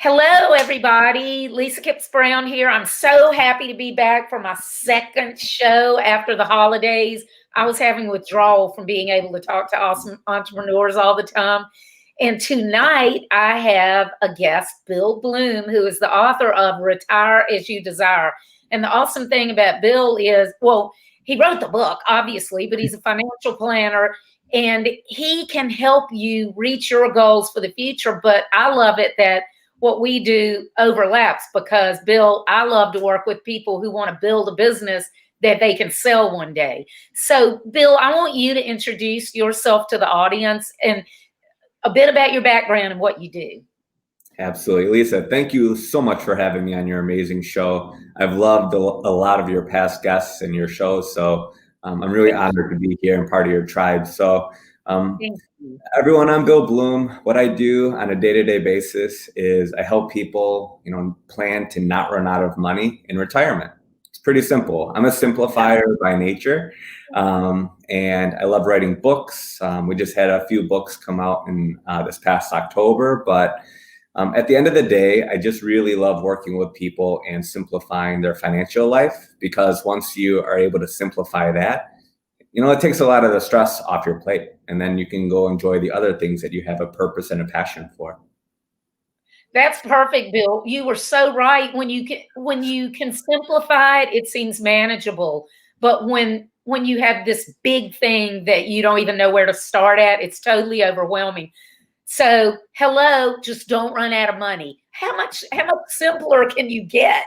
Hello, everybody. Lisa Kipps-Brown here. I'm so happy to be back for my second show after the holidays. I was having withdrawal from being able to talk to awesome entrepreneurs all the time. And tonight I have a guest, Bill Bloom, who is the author of Retire as You Desire. And the awesome thing about Bill is, well, he wrote the book, obviously, but he's a financial planner and he can help you reach your goals for the future. But I love it that what we do overlaps because, Bill, I love to work with people who want to build a business that they can sell one day. So, Bill, I want you to introduce yourself to the audience and a bit about your background and what you do. Absolutely. Lisa, thank you so much for having me on your amazing show. I've loved a lot of your past guests and your shows, so I'm really honored to be here and part of your tribe. So everyone, I'm Bill Bloom. What I do on a day-to-day basis is I help people, plan to not run out of money in retirement. It's pretty simple. I'm a simplifier by nature, and I love writing books. We just had a few books come out in this past October, but at the end of the day, I just really love working with people and simplifying their financial life, because once you are able to simplify that, it takes a lot of the stress off your plate, and then you can go enjoy the other things that you have a purpose and a passion for. That's perfect, Bill. You were so right. When you can simplify it, it seems manageable. But when you have this big thing that you don't even know where to start at, it's totally overwhelming. So, hello, just don't run out of money. How much simpler can you get?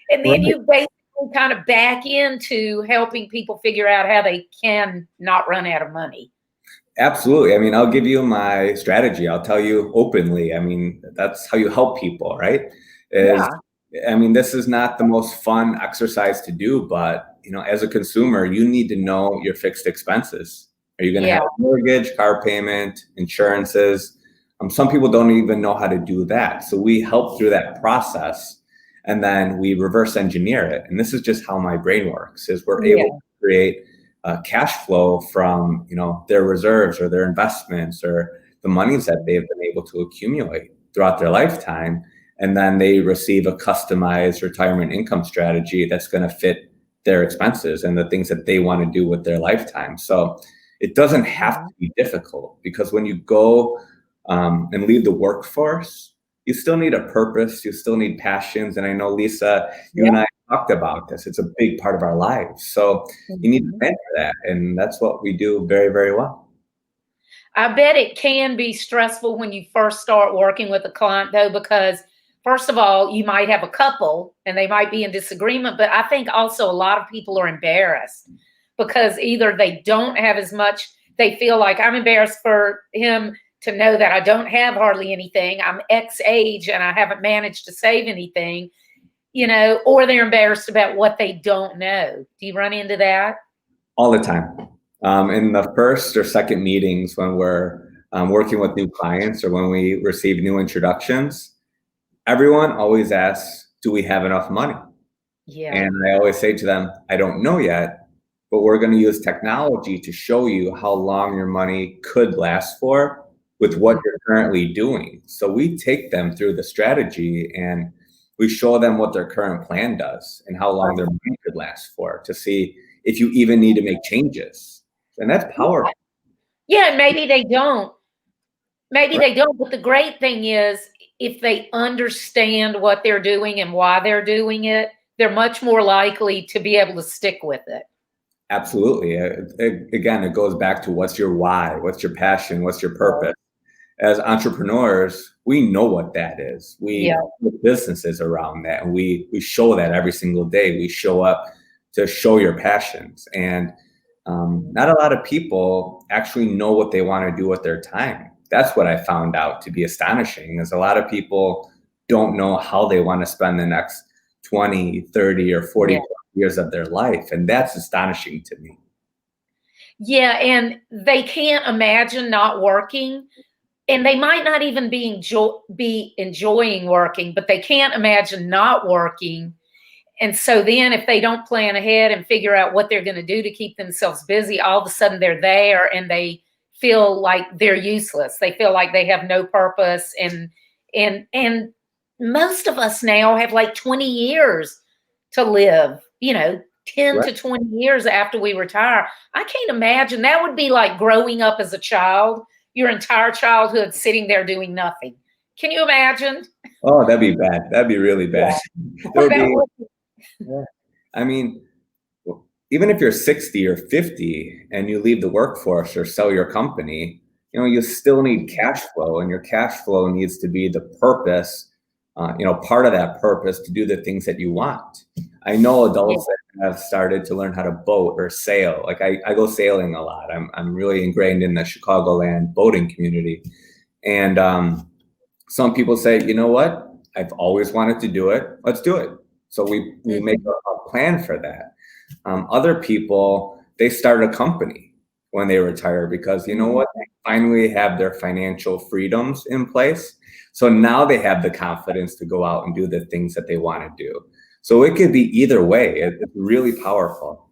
And then you basically kind of back into helping people figure out how they can not run out of money. Absolutely. I mean, I'll give you my strategy. I'll tell you openly. I mean, that's how you help people, right? I mean, this is not the most fun exercise to do, but as a consumer, you need to know your fixed expenses. Are you going to have a mortgage, car payment, insurances? Some people don't even know how to do that. So we help through that process, and then we reverse engineer it. And this is just how my brain works, is we're able to create cash flow from their reserves or their investments or the monies that they've been able to accumulate throughout their lifetime. And then they receive a customized retirement income strategy that's going to fit their expenses and the things that they want to do with their lifetime. So it doesn't have to be difficult, because when you go and leave the workforce, you still need a purpose, you still need passions. And I know, Lisa, you and I talked about this. It's a big part of our lives. So you need to plan for that. And that's what we do very, very well. I bet it can be stressful when you first start working with a client, though, because first of all, you might have a couple and they might be in disagreement. But I think also a lot of people are embarrassed because either they don't have as much, they feel like I'm embarrassed for him to know that I don't have hardly anything. I'm X age and I haven't managed to save anything, or they're embarrassed about what they don't know. Do you run into that? All the time. In the first or second meetings when we're working with new clients or when we receive new introductions, everyone always asks, do we have enough money? And I always say to them, I don't know yet, but we're going to use technology to show you how long your money could last for with what you're currently doing. So we take them through the strategy and we show them what their current plan does and how long their money could last for, to see if you even need to make changes. And that's powerful. Yeah, maybe they don't. Maybe they don't. But the great thing is, if they understand what they're doing and why they're doing it, they're much more likely to be able to stick with it. Absolutely. Again, it goes back to what's your why, what's your passion, what's your purpose. As entrepreneurs, we know what that is. We build businesses around that, and we show that every single day. We show up to show your passions. And not a lot of people actually know what they want to do with their time. That's what I found out to be astonishing, is a lot of people don't know how they want to spend the next 20, 30, or 40 years of their life. And that's astonishing to me. Yeah, and they can't imagine not working. And they might not even be enjoying working, but they can't imagine not working. And so then if they don't plan ahead and figure out what they're going to do to keep themselves busy, all of a sudden they're there and they feel like they're useless. They feel like they have no purpose. And most of us now have like 20 years to live, 10 Right. to 20 years after we retire. I can't imagine. That would be like growing up as a child, your entire childhood sitting there doing nothing. Can you imagine? Oh, that'd be bad. That'd be really bad. There would That be, would yeah. I mean, even if you're 60 or 50 and you leave the workforce or sell your company, you still need cash flow, and your cash flow needs to be the purpose, part of that purpose to do the things that you want. I know adults that have started to learn how to boat or sail. Like I go sailing a lot. I'm really ingrained in the Chicagoland boating community. And some people say, you know what? I've always wanted to do it. Let's do it. So we make a plan for that. Other people, they start a company when they retire because you know what? They finally have their financial freedoms in place. So now they have the confidence to go out and do the things that they want to do. So it could be either way. It's really powerful.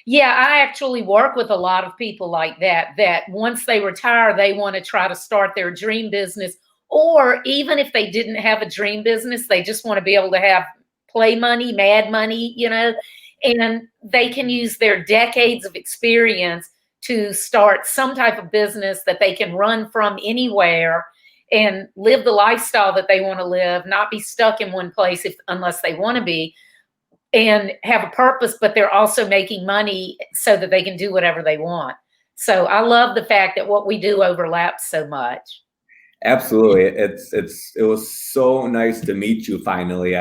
Yeah, I actually work with a lot of people like that once they retire, they want to try to start their dream business. Or even if they didn't have a dream business, they just want to be able to have play money, mad money, and they can use their decades of experience to start some type of business that they can run from anywhere and live the lifestyle that they want to live, not be stuck in one place unless they want to be, and have a purpose, but they're also making money so that they can do whatever they want. So I love the fact that what we do overlaps so much. Absolutely. It was so nice to meet you finally.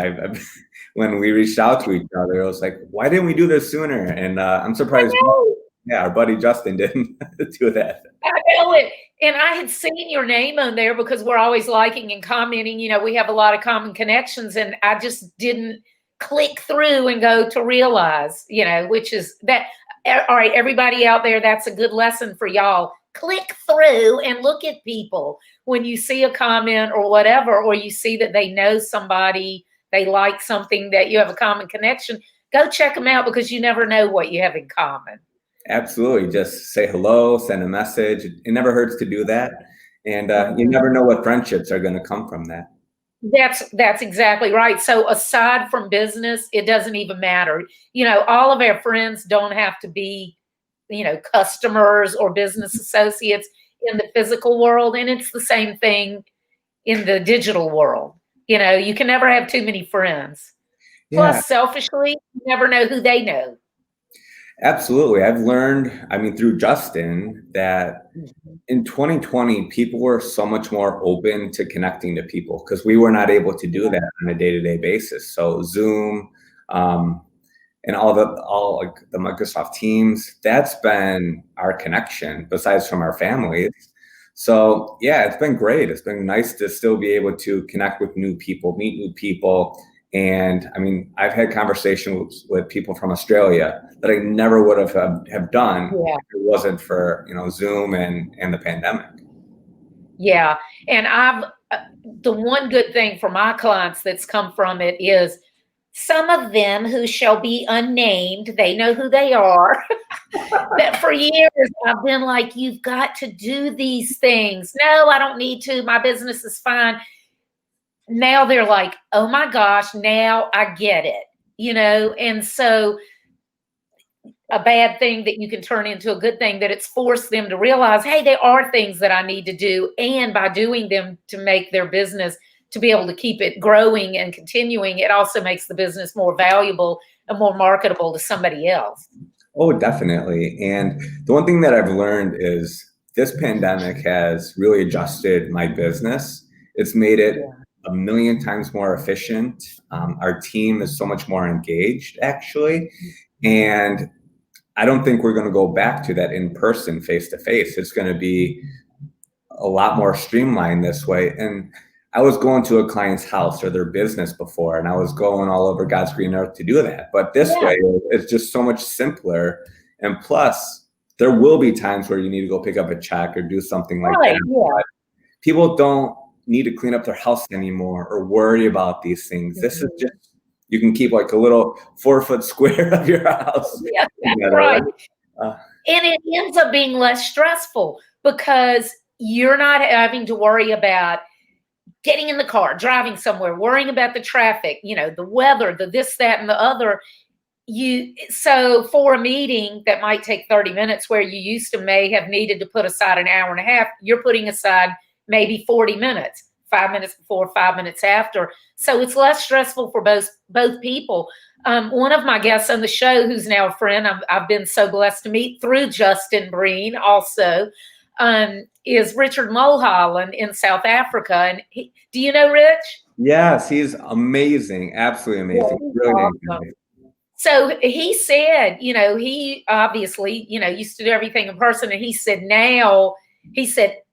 When we reached out to each other, I was like, why didn't we do this sooner? And I'm surprised. Yeah, our buddy Justin didn't do that. I know it. And I had seen your name on there because we're always liking and commenting. We have a lot of common connections, and I just didn't click through and go to realize, which is that. All right, everybody out there, that's a good lesson for y'all. Click through and look at people when you see a comment or whatever, or you see that they know somebody, they like something, that you have a common connection. Go check them out because you never know what you have in common. Absolutely. Just say hello, send a message. It never hurts to do that. And you never know what friendships are going to come from that. That's exactly right. So aside from business, it doesn't even matter. All of our friends don't have to be, customers or business associates in the physical world. And it's the same thing in the digital world. You can never have too many friends. Yeah. Plus, selfishly, you never know who they know. Absolutely. I've learned, through Justin, that in 2020, people were so much more open to connecting to people because we were not able to do that on a day-to-day basis. So Zoom, and all like the Microsoft Teams, that's been our connection besides from our families. So yeah, it's been great. It's been nice to still be able to connect with new people, meet new people. And I mean, I've had conversations with people from Australia that I never would have done if it wasn't for, Zoom and the pandemic. Yeah. And the one good thing for my clients that's come from it is some of them who shall be unnamed, they know who they are, that for years I've been like, you've got to do these things. No, I don't need to. My business is fine. Now they're like, oh my gosh, now I get it, and so a bad thing that you can turn into a good thing, that it's forced them to realize, hey, there are things that I need to do. And by doing them to make their business, to be able to keep it growing and continuing, it also makes the business more valuable and more marketable to somebody else. Oh, definitely. And the one thing that I've learned is this pandemic has really adjusted my business. It's made it a million times more efficient. Our team is so much more engaged, actually. And I don't think we're going to go back to that in-person, face-to-face. It's going to be a lot more streamlined this way. And I was going to a client's house or their business before, and I was going all over God's green earth to do that. But this way, it's just so much simpler. And plus, there will be times where you need to go pick up a check or do something like that. But people don't need to clean up their house anymore or worry about these things. This is just, you can keep like a little 4-foot square of your house. Yeah, that's right. And it ends up being less stressful because you're not having to worry about getting in the car, driving somewhere, worrying about the traffic, the weather, the this, that, and the other. So for a meeting that might take 30 minutes where you used to may have needed to put aside an hour and a half, you're putting aside maybe 40 minutes, 5 minutes before, 5 minutes after. So it's less stressful for both people. One of my guests on the show, who's now a friend, I've been so blessed to meet through Justin Breen also, is Richard Mulholland in South Africa. And do you know Rich? Yes, he's amazing. Absolutely amazing. Yeah, Brilliant. awesome. So he said, he obviously, used to do everything in person. And he said,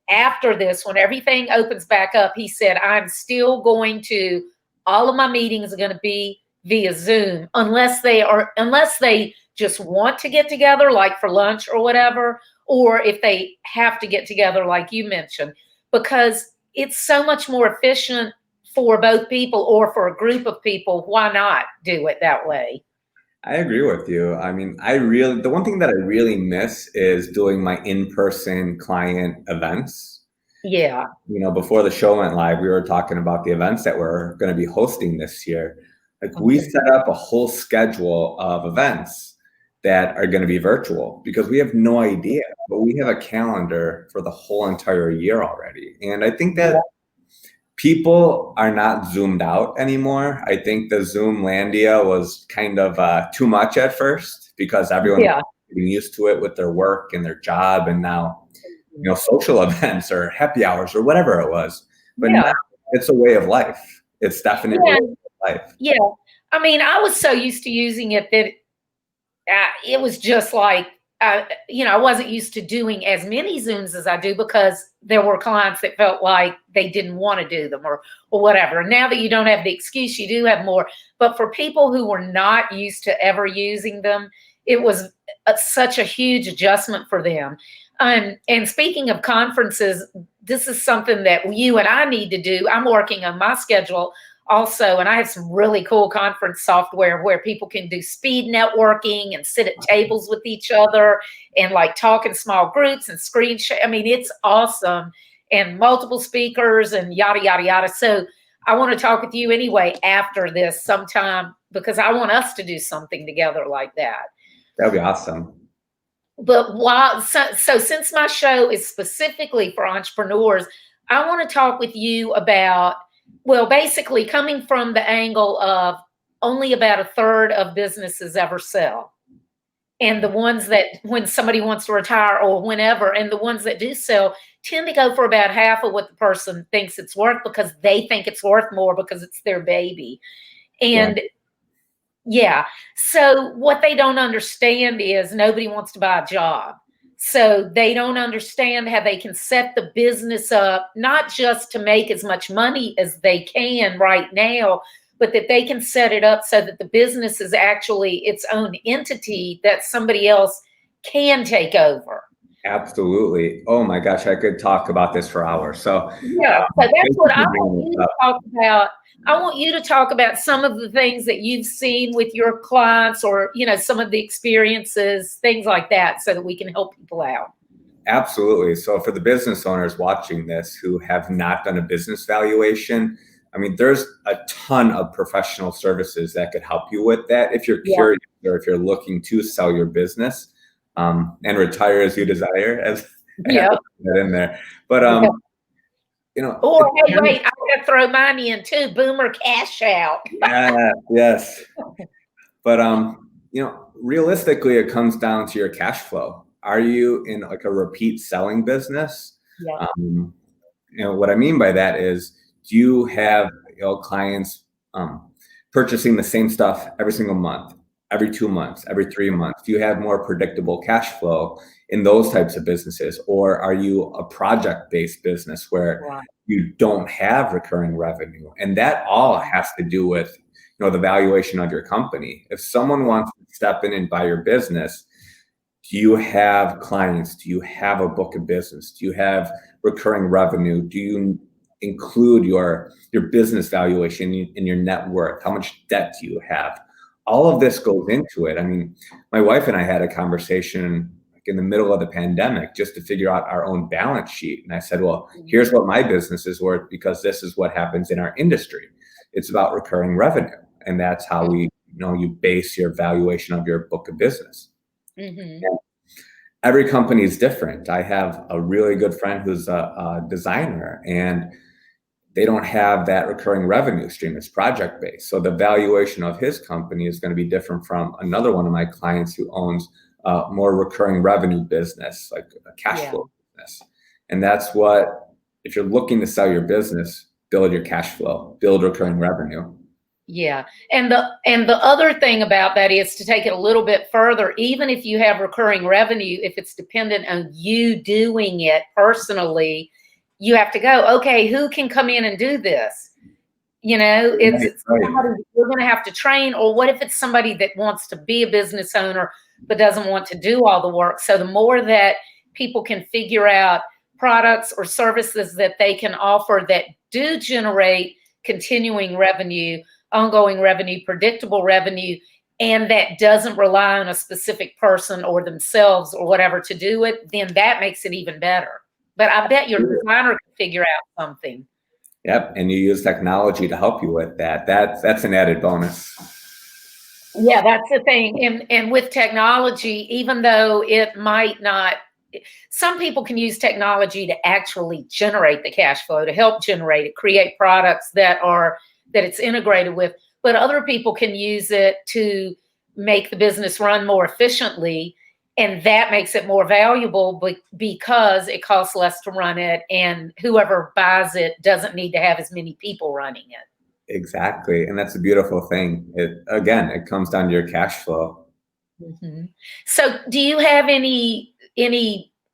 after this, when everything opens back up, he said, I'm still going to, all of my meetings are going to be via Zoom, unless they just want to get together, like for lunch or whatever, or if they have to get together, like you mentioned, because it's so much more efficient for both people or for a group of people. Why not do it that way? I agree with you. I mean, the one thing that I really miss is doing my in-person client events. Yeah. Before the show went live, we were talking about the events that we're going to be hosting this year. Like, we set up a whole schedule of events that are going to be virtual because we have no idea, but we have a calendar for the whole entire year already. And I think that people are not zoomed out anymore. I think the Zoom landia was kind of too much at first because everyone was getting used to it with their work and their job. And now, social events or happy hours or whatever it was. But now it's a way of life. It's definitely a way of life. Yeah. I mean, I was so used to using it that it was just like, I wasn't used to doing as many Zooms as I do because there were clients that felt like they didn't want to do them or whatever. And now that you don't have the excuse, you do have more. But for people who were not used to ever using them, it was such a huge adjustment for them. And speaking of conferences, this is something that you and I need to do. I'm working on my schedule also, and I have some really cool conference software where people can do speed networking and sit at tables with each other and like talk in small groups and screen share. I mean, it's awesome, and multiple speakers and yada, yada, yada. So I want to talk with you anyway after this sometime because I want us to do something together like that. That'd be awesome. But so since my show is specifically for entrepreneurs, I want to talk with you about, well, basically coming from the angle of only about a third of businesses ever sell. And the ones that when somebody wants to retire or whenever, and the ones that do sell tend to go for about half of what the person thinks it's worth because they think it's worth more because it's their baby. And so what they don't understand is nobody wants to buy a job. So they don't understand how they can set the business up, not just to make as much money as they can right now, but that they can set it up so that the business is actually its own entity that somebody else can take over. Absolutely. Oh my gosh, I could talk about this for hours. So so that's what I want you to talk about. I want you to talk about some of the things that you've seen with your clients or, some of the experiences, things like that, so that we can help people out. Absolutely. So for the business owners watching this who have not done a business valuation, I mean, there's a ton of professional services that could help you with that if you're curious or if you're looking to sell your business and retire as you desire, as I have to put that in there. But or hey, wait, I'm gonna throw mine in too. Boomer Cashout. Yes. But realistically, it comes down to your cash flow. Are you in like a repeat selling business? What I mean by that is, do you have clients purchasing the same stuff every single month, every 2 months, every 3 months? Do you have more predictable cash flow in those types of businesses? Or are you a project-based business where you don't have recurring revenue? And that all has to do with the valuation of your company. If someone wants to step in and buy your business, do you have clients? Do you have a book of business? Do you have recurring revenue? Do you include your business valuation in your net worth? How much debt do you have? All of this goes into it. I mean, my wife and I had a conversation, I in the middle of the pandemic just to figure out our own balance sheet. And I said, well, here's what my business is worth because this is what happens in our industry. It's about recurring revenue. And that's how you base your valuation of your book of business. Mm-hmm. Every company is different. I have a really good friend who's a designer, and they don't have that recurring revenue stream. It's project-based. So the valuation of his company is going to be different from another one of my clients who owns more recurring revenue business, like a cash flow business. And that's what, if you're looking to sell your business, build your cash flow, build recurring revenue. Yeah. And the other thing about that is to take it a little bit further. Even if you have recurring revenue, if it's dependent on you doing it personally, you have to go, okay, who can come in and do this? It's somebody you're going to have to train. Or what if it's somebody that wants to be a business owner but doesn't want to do all the work? So the more that people can figure out products or services that they can offer that do generate continuing revenue, ongoing revenue, predictable revenue, and that doesn't rely on a specific person or themselves or whatever to do it, then that makes it even better. But I bet your designer can figure out something. Yep, and you use technology to help you with that. That's an added bonus. Yeah, that's the thing. And with technology, even though it might not, some people can use technology to actually generate the cash flow, to help generate it, create products that it's integrated with, but other people can use it to make the business run more efficiently. And that makes it more valuable because it costs less to run it, and whoever buys it doesn't need to have as many people running it. Exactly. And that's a beautiful thing. It comes down to your cash flow. Mm-hmm. So do you have any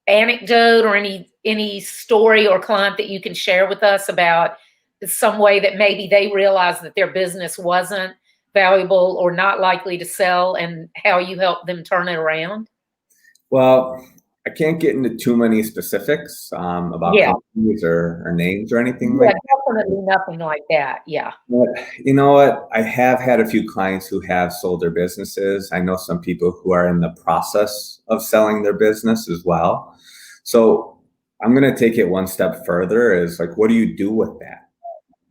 anecdote or any story or client that you can share with us about some way that maybe they realized that their business wasn't valuable or not likely to sell, and how you helped them turn it around? Well, I can't get into too many specifics about companies or names or anything like that. Definitely nothing like that. Yeah. But you know what? I have had a few clients who have sold their businesses. I know some people who are in the process of selling their business as well. So I'm going to take it one step further, is like, what do you do with that?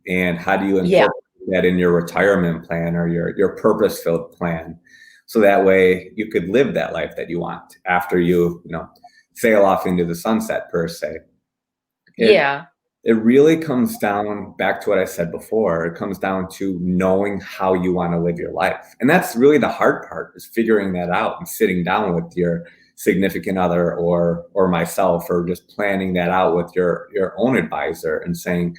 And how do you incorporate that in your retirement plan or your purpose-filled plan? So that way you could live that life that you want after you sail off into the sunset, per se. It really comes down back to what I said before. It comes down to knowing how you want to live your life. And that's really the hard part, is figuring that out and sitting down with your significant other or myself, or just planning that out with your own advisor and saying,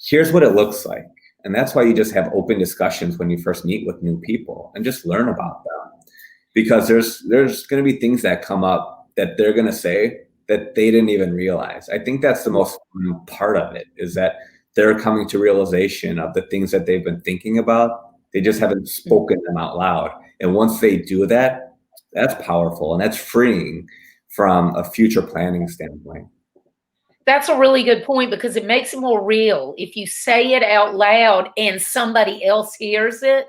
here's what it looks like. And that's why you just have open discussions when you first meet with new people and just learn about them. Because there's going to be things that come up that they're going to say that they didn't even realize. I think that's the most fun part of it, is that they're coming to realization of the things that they've been thinking about. They just haven't spoken them out loud. And once they do that, that's powerful and that's freeing from a future planning standpoint. That's a really good point, because it makes it more real. If you say it out loud and somebody else hears it,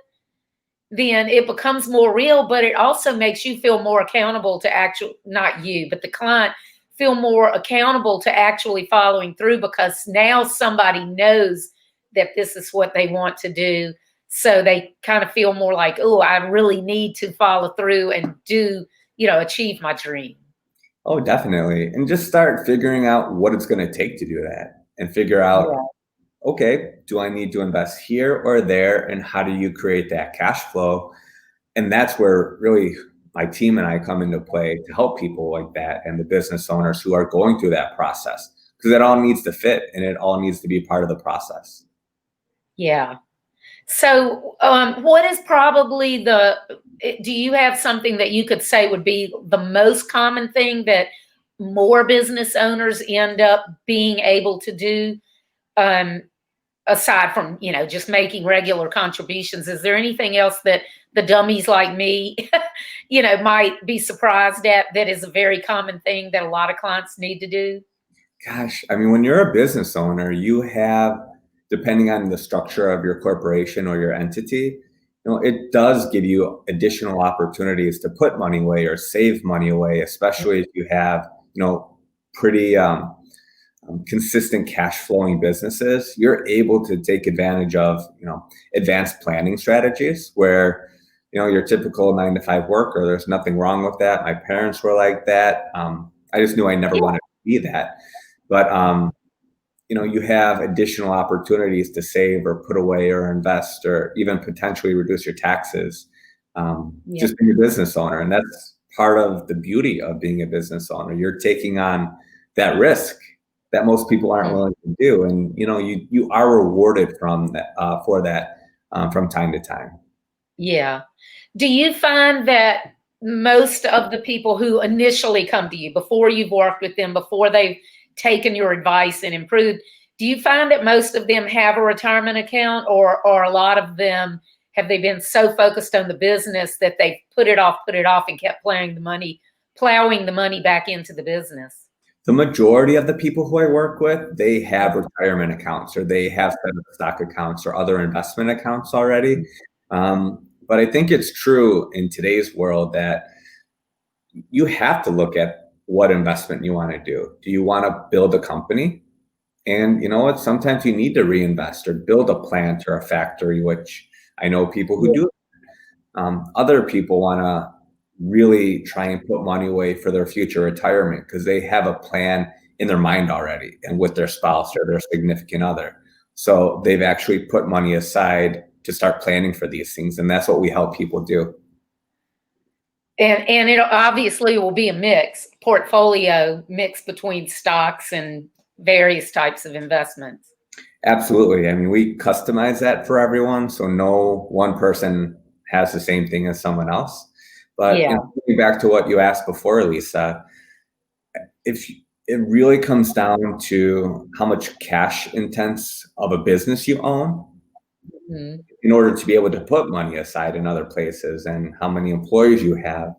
then it becomes more real, but it also makes you feel more accountable to not you, but the client feel more accountable to actually following through, because now somebody knows that this is what they want to do. So they kind of feel more like, oh, I really need to follow through and achieve my dream. Oh, definitely. And just start figuring out what it's going to take to do that, and figure out, okay, do I need to invest here or there? And how do you create that cash flow? And that's where really my team and I come into play to help people like that, and the business owners who are going through that process, because it all needs to fit and it all needs to be part of the process. Yeah. So what is probably do you have something that you could say would be the most common thing that more business owners end up being able to do, aside from, just making regular contributions? Is there anything else that the dummies like me, might be surprised at, that is a very common thing that a lot of clients need to do? Gosh, I mean, when you're a business owner, you have, depending on the structure of your corporation or your entity, it does give you additional opportunities to put money away or save money away, especially if you have, pretty consistent cash flowing businesses. You're able to take advantage of, advanced planning strategies where, your typical 9-to-5 worker, there's nothing wrong with that. My parents were like that. I just knew I never wanted to be that. But, you have additional opportunities to save or put away or invest or even potentially reduce your taxes, just being a business owner. And that's part of the beauty of being a business owner. You're taking on that risk that most people aren't willing to do. And, you are rewarded from that, for that, from time to time. Yeah. Do you find that most of the people who initially come to you, before you've worked with them, before they've taken your advice and improved, do you find that most of them have a retirement account, or a lot of them, have they been so focused on the business that they put it off and kept plowing the money back into the business? The majority of the people who I work with, they have retirement accounts, or they have set up stock accounts or other investment accounts already. But I think it's true in today's world that you have to look at what investment you want to do. Do you want to build a company? And you know what? Sometimes you need to reinvest or build a plant or a factory, which I know people who do. Other people want to really try and put money away for their future retirement because they have a plan in their mind already and with their spouse or their significant other. So they've actually put money aside to start planning for these things. And that's what we help people do. And it obviously will be a portfolio mix between stocks and various types of investments. Absolutely. I mean, we customize that for everyone. So no one person has the same thing as someone else. But getting back to what you asked before, Lisa, if it really comes down to how much cash intense of a business you own, in order to be able to put money aside in other places, and how many employees you have.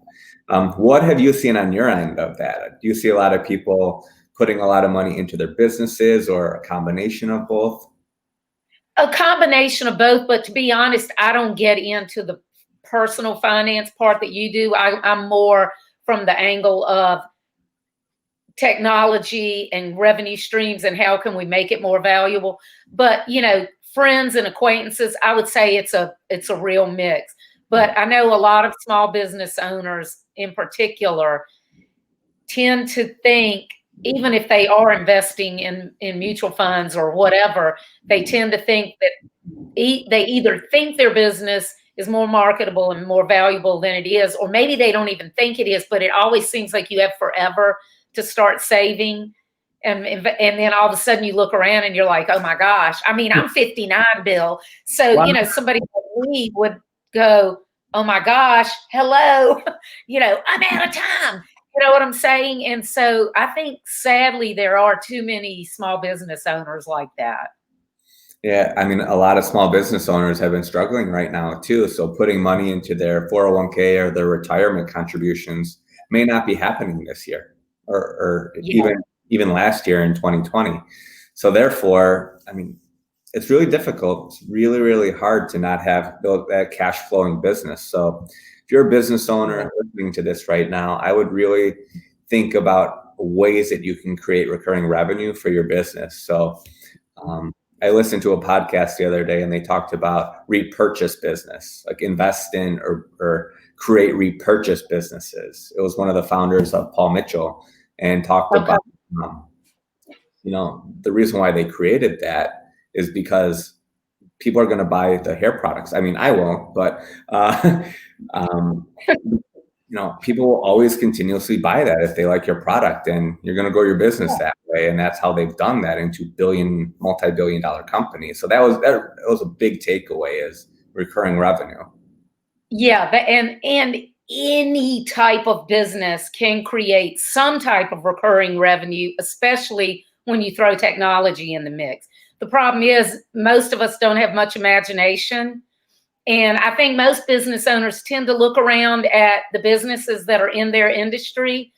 What have you seen on your end of that? Do you see a lot of people putting a lot of money into their businesses, or a combination of both? A combination of both, but to be honest, I don't get into the personal finance part that you do. I'm more from the angle of technology and revenue streams and how can we make it more valuable. But, friends and acquaintances, I would say it's a real mix. But I know a lot of small business owners in particular tend to think, even if they are investing in mutual funds or whatever, they tend to think that they either think their business is more marketable and more valuable than it is, or maybe they don't even think it is, but it always seems like you have forever to start saving. And then all of a sudden you look around and you're like, oh my gosh. I mean, I'm 59, Bill. So, Wow. Somebody like me would go, oh my gosh, hello, I'm out of time. You know what I'm saying? And so I think sadly there are too many small business owners like that. Yeah, I mean, a lot of small business owners have been struggling right now too. So putting money into their 401k or their retirement contributions may not be happening this year, or even last year in 2020. So therefore, I mean, it's really difficult. It's really, really hard to not have that cash flowing business. So if you're a business owner listening to this right now, I would really think about ways that you can create recurring revenue for your business. So I listened to a podcast the other day, and they talked about repurchase business, like invest in or create repurchase businesses. It was one of the founders of Paul Mitchell, and talked about, the reason why they created that is because people are going to buy the hair products. I mean, I won't, but people will always continuously buy that if they like your product, and you're going to grow your business that way. And that's how they've done that into multi-billion-dollar companies. So that was a big takeaway, is recurring revenue. Yeah, and any type of business can create some type of recurring revenue, especially when you throw technology in the mix. The problem is most of us don't have much imagination. And I think most business owners tend to look around at the businesses that are in their industry,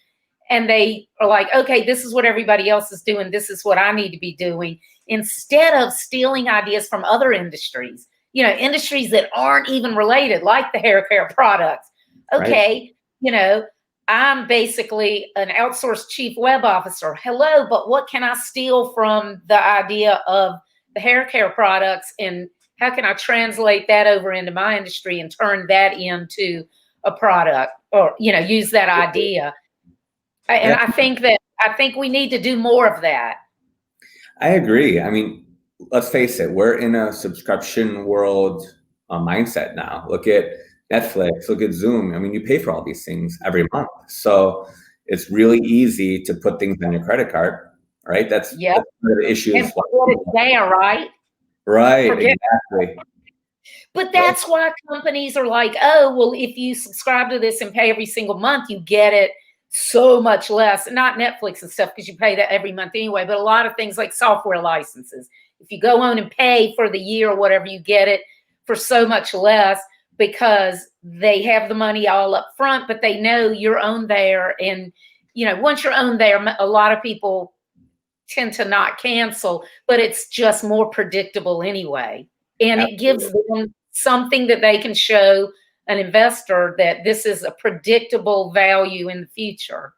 and they are like, okay, this is what everybody else is doing. This is what I need to be doing, instead of stealing ideas from other industries. industries that aren't even related, like the hair care products. Okay, right. I'm basically an outsourced chief web officer. Hello, but what can I steal from the idea of the hair care products, and how can I translate that over into my industry and turn that into a product, or use that idea? And I think we need to do more of that. I agree. I mean, let's face it, we're in a subscription world mindset now. Look at Netflix, look at Zoom. I mean, you pay for all these things every month. So it's really easy to put things on your credit card, right? That's one of the issues. And what it's there, right? Right, exactly. But that's why companies are like, oh, well, if you subscribe to this and pay every single month, you get it so much less. Not Netflix and stuff, because you pay that every month anyway, but a lot of things like software licenses. If you go on and pay for the year or whatever, you get it for so much less, because they have the money all up front, but they know you're on there. And, once you're on there, a lot of people tend to not cancel, but it's just more predictable anyway. And it gives them something that they can show an investor that this is a predictable value in the future.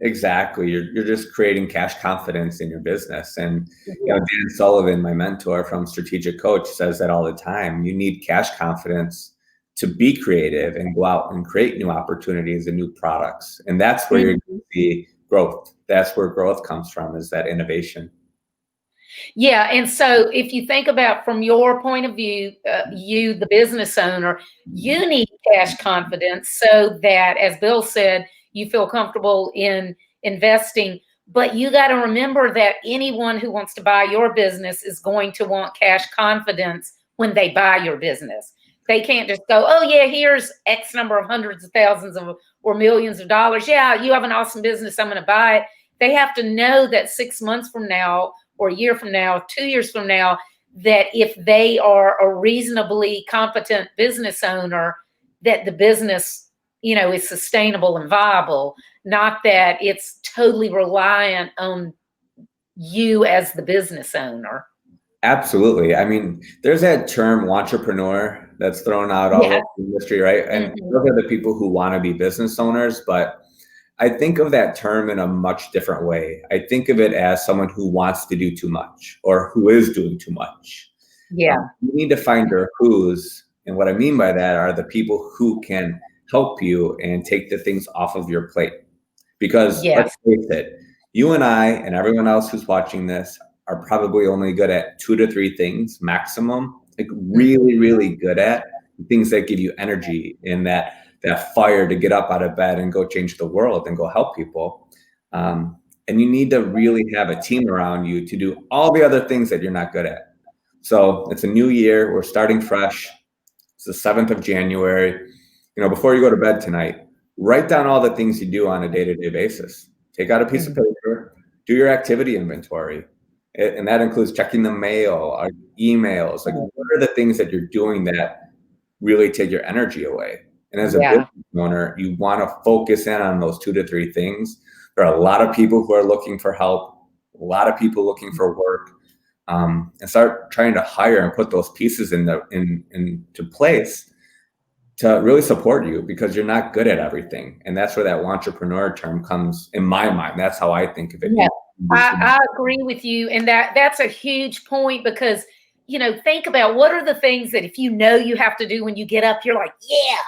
Exactly. You're just creating cash confidence in your business. And Dan Sullivan, my mentor from Strategic Coach, says that all the time. You need cash confidence to be creative and go out and create new opportunities and new products. And that's where you're going to see growth. That's where growth comes from, is that innovation. Yeah. And so if you think about from your point of view, you, the business owner, you need cash confidence so that, as Bill said, you feel comfortable in investing. But you got to remember that anyone who wants to buy your business is going to want cash confidence when they buy your business. They can't just go, oh, yeah, here's X number of hundreds of thousands of or millions of dollars. Yeah, you have an awesome business, I'm going to buy it. They have to know that 6 months from now, or a year from now, 2 years from now, that if they are a reasonably competent business owner, that the business, is sustainable and viable, not that it's totally reliant on you as the business owner. Absolutely. I mean, there's that term entrepreneur that's thrown out all over the industry, right? And those are the people who want to be business owners, but I think of that term in a much different way. I think of it as someone who wants to do too much, or who is doing too much. Yeah. You need to find your who's. And what I mean by that are the people who can help you and take the things off of your plate. Because let's face it, you and I and everyone else who's watching this are probably only good at 2 to 3 things maximum, like really, really good at things that give you energy and that fire to get up out of bed and go change the world and go help people. And you need to really have a team around you to do all the other things that you're not good at. So it's a new year. We're starting fresh. It's the 7th of January. Before you go to bed tonight, write down all the things you do on a day-to-day basis. Take out a piece of paper, do your activity inventory. And that includes checking the mail, or emails. Like, what are the things that you're doing that really take your energy away? And as a business owner, you want to focus in on those 2 to 3 things. There are a lot of people who are looking for help, a lot of people looking for work, and start trying to hire and put those pieces into place to really support you, because you're not good at everything. And that's where that entrepreneur term comes in my mind. That's how I think of it. Yeah, I agree with you. And that's a huge point, because, think about what are the things that if you have to do when you get up, you're like, yeah.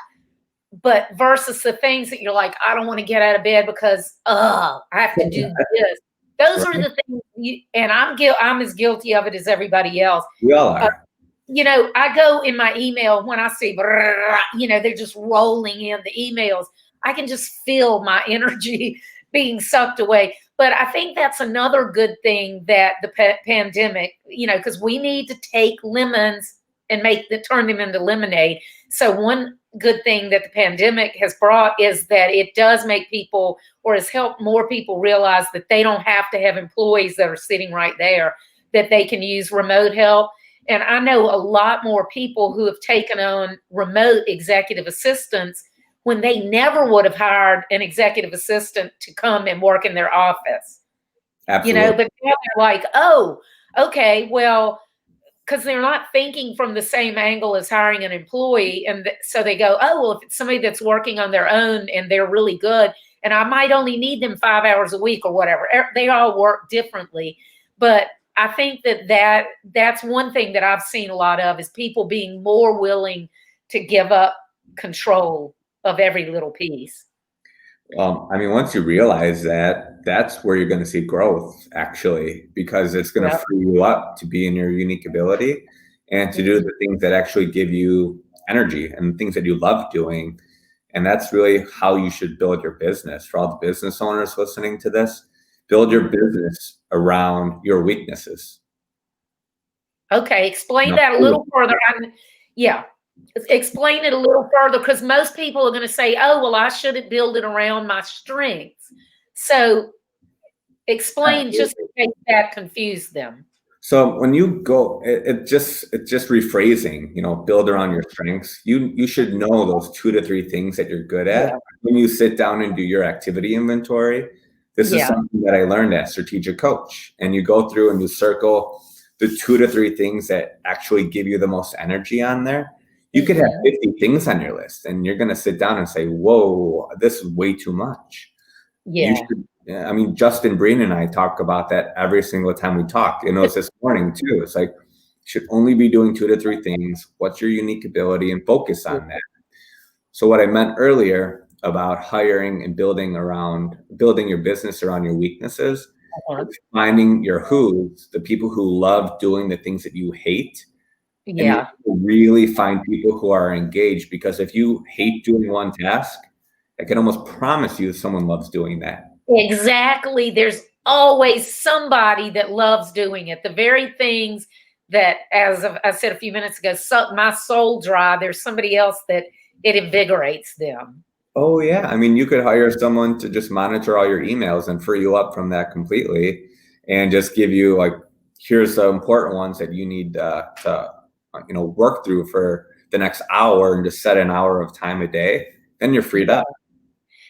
But versus the things that you're like, I don't want to get out of bed because, I have to do this. Those are the things and I'm as guilty of it as everybody else. We all are. I go in my email when I see, they're just rolling in the emails. I can just feel my energy being sucked away. But I think that's another good thing that the pandemic, because we need to take lemons and turn them into lemonade. So one good thing that the pandemic has brought is that it does make people, or has helped more people realize that they don't have to have employees that are sitting right there, that they can use remote help. And I know a lot more people who have taken on remote executive assistants when they never would have hired an executive assistant to come and work in their office. Absolutely. But now they're like, oh, okay, well, because they're not thinking from the same angle as hiring an employee. And so they go, oh, well, if it's somebody that's working on their own and they're really good, and I might only need them 5 hours a week or whatever. They all work differently. But I think that's one thing that I've seen a lot of, is people being more willing to give up control of every little piece. I mean, once you realize that, that's where you're going to see growth, actually, because it's going to free you up to be in your unique ability and to do the things that actually give you energy and things that you love doing. And that's really how you should build your business. For all the business owners listening to this, build your business around your weaknesses. Okay, explain that a little further. Yeah. Explain it a little further, because most people are going to say, oh, well, I shouldn't build it around my strengths. So explain, just in case that confused them. So when you go, it's just rephrasing, build around your strengths. You should know those 2 to 3 things that you're good at. When you sit down and do your activity inventory, this is something that I learned at Strategic Coach. And you go through and you circle the 2 to 3 things that actually give you the most energy on there. You could have 50 things on your list, and you're going to sit down and say, whoa, this is way too much. You should, I mean, Justin Breen and I talk about that every single time we talk. It's this morning too. It's like, you should only be doing 2 to 3 things. What's your unique ability, and focus on that. So what I meant earlier about hiring and building your business around your weaknesses, finding your who's, the people who love doing the things that you hate. And really find people who are engaged, because if you hate doing one task, I can almost promise you someone loves doing that. Exactly. There's always somebody that loves doing it. The very things that, as I said a few minutes ago, my soul dry, there's somebody else that it invigorates them. Oh yeah. I mean, you could hire someone to just monitor all your emails and free you up from that completely, and just give you, like, here's the important ones that you need to work through for the next hour, and just set an hour of time a day. Then you're freed up.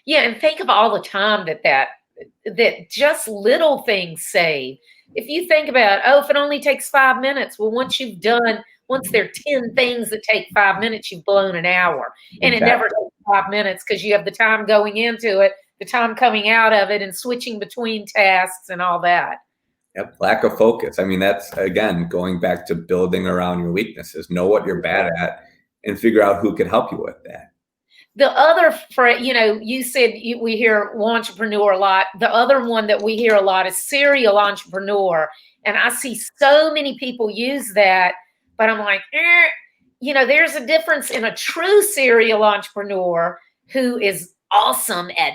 Yeah. And think of all the time that just little things save. If you think about, if it only takes 5 minutes, well, once there are 10 things that take 5 minutes, you've blown an hour. And it never takes 5 minutes, because you have the time going into it, the time coming out of it, and switching between tasks and all that. Yep. Lack of focus. I mean, that's, again, going back to building around your weaknesses. Know what you're bad at and figure out who can help you with that. The other, you said we hear entrepreneur a lot. The other one that we hear a lot is serial entrepreneur. And I see so many people use that, but I'm like, there's a difference in a true serial entrepreneur who is awesome at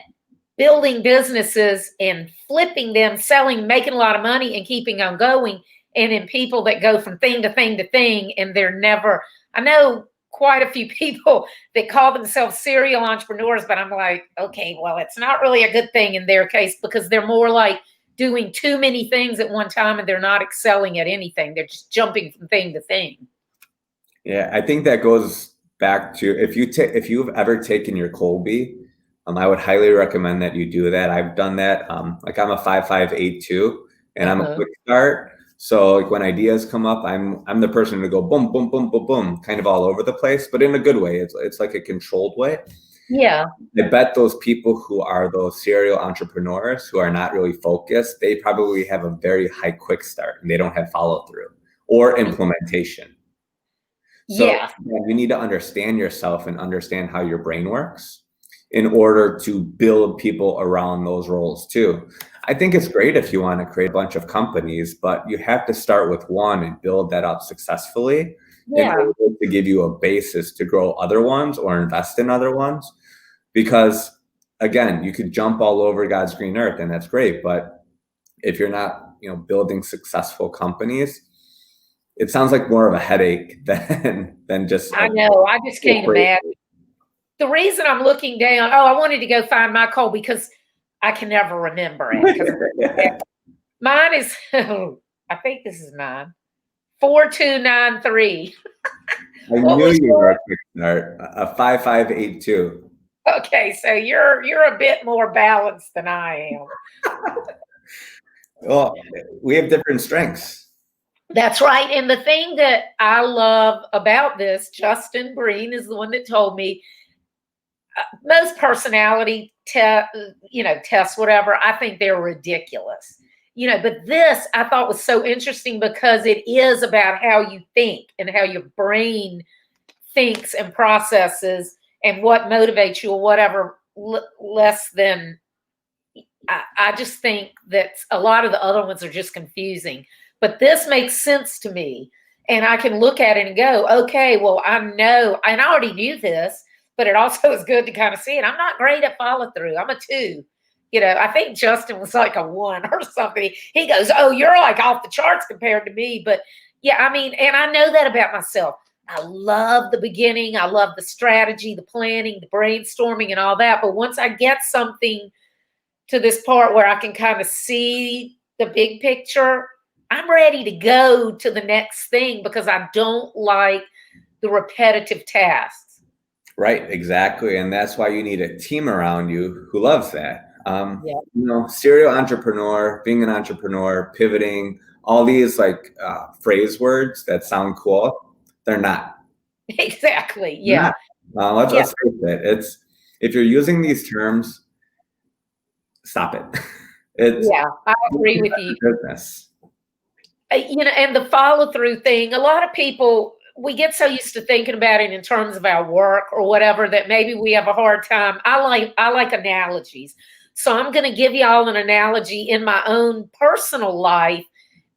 building businesses and flipping them, selling, making a lot of money, and keeping on going. And in people that go from thing to thing to thing, and I know quite a few people that call themselves serial entrepreneurs, but I'm like, okay, well, it's not really a good thing in their case, because they're more like doing too many things at one time, and they're not excelling at anything. They're just jumping from thing to thing. Yeah, I think that goes back to, if you've ever taken your Colby, I would highly recommend that you do that. I've done that. Like, I'm a 5582, and I'm a quick start. So, like, when ideas come up, I'm the person to go boom, boom, boom, boom, boom, kind of all over the place, but in a good way. It's like a controlled way. Yeah. I bet those people who are those serial entrepreneurs who are not really focused, they probably have a very high quick start, and they don't have follow through or implementation. So you need to understand yourself and understand how your brain works in order to build people around those roles too. I think it's great if you want to create a bunch of companies, but you have to start with one and build that up successfully in order to give you a basis to grow other ones or invest in other ones. Because, again, you could jump all over God's green earth, and that's great. But if you're not, building successful companies, it sounds like more of a headache than just. I know. I just can't imagine. The reason I'm looking down, I wanted to go find my call, because I can never remember it. Mine is, I think this is mine, 4293. I knew you were a quick start, a 5582. Okay, so you're a bit more balanced than I am. Well, we have different strengths. That's right. And the thing that I love about this, Justin Breen is the one that told me, most personality tests, whatever, I think they're ridiculous. But this I thought was so interesting because it is about how you think and how your brain thinks and processes and what motivates you or whatever, less than I just think that a lot of the other ones are just confusing. But this makes sense to me. And I can look at it and go, okay, well, I know, and I already knew this, but it also is good to kind of see it. I'm not great at follow through. I'm a 2. I think Justin was like a 1 or something. He goes, oh, you're like off the charts compared to me. But yeah, I mean, and I know that about myself. I love the beginning. I love the strategy, the planning, the brainstorming and all that. But once I get something to this part where I can kind of see the big picture, I'm ready to go to the next thing because I don't like the repetitive tasks. Right, exactly. And that's why you need a team around you who loves that. Serial entrepreneur, being an entrepreneur, pivoting, all these like phrase words that sound cool, they're not. Exactly. Yeah. Let's face it. It's, if you're using these terms, stop it. I agree with you. Business. And the follow through thing, a lot of people, we get so used to thinking about it in terms of our work or whatever that maybe we have a hard time. I like analogies. So I'm going to give y'all an analogy in my own personal life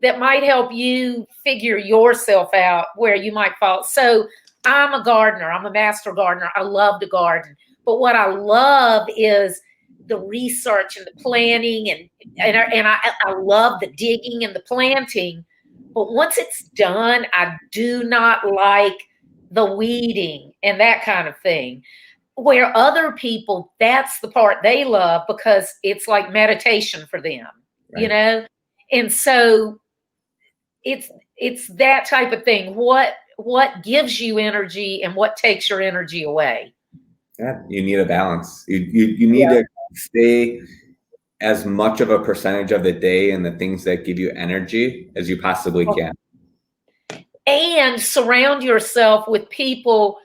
that might help you figure yourself out where you might fall. So I'm a gardener. I'm a master gardener. I love to garden. But what I love is the research and the planning and I love the digging and the planting. But once it's done, I do not like the weeding and that kind of thing. Where other people, that's the part they love because it's like meditation for them, right. And so it's that type of thing. What gives you energy and what takes your energy away? Yeah, you need a balance. You need to stay as much of a percentage of the day in the things that give you energy as you possibly can. And surround yourself with people,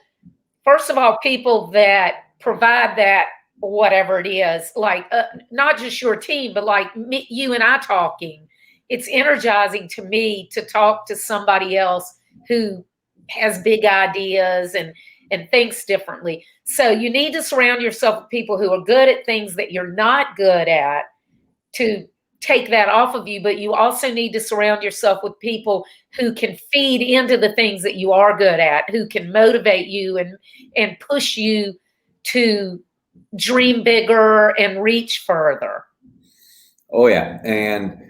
first of all, people that provide that, whatever it is, like not just your team, but like you and I talking. It's energizing to me to talk to somebody else who has big ideas and thinks differently. So you need to surround yourself with people who are good at things that you're not good at to take that off of you, but you also need to surround yourself with people who can feed into the things that you are good at, who can motivate you and push you to dream bigger and reach further. Oh yeah. And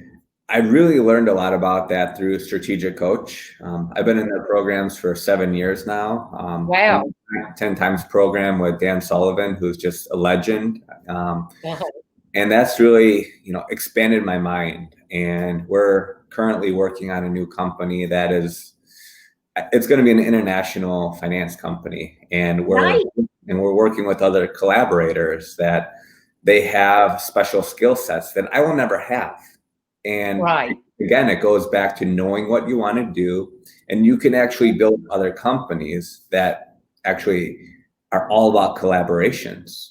I really learned a lot about that through Strategic Coach. I've been in their programs for 7 years now. Wow. 10 times program with Dan Sullivan, who's just a legend. And that's really, expanded my mind. And we're currently working on a new company that it's going to be an international finance company. And we're working with other collaborators that they have special skill sets that I will never have. And again, it goes back to knowing what you want to do. And you can actually build other companies that actually are all about collaborations.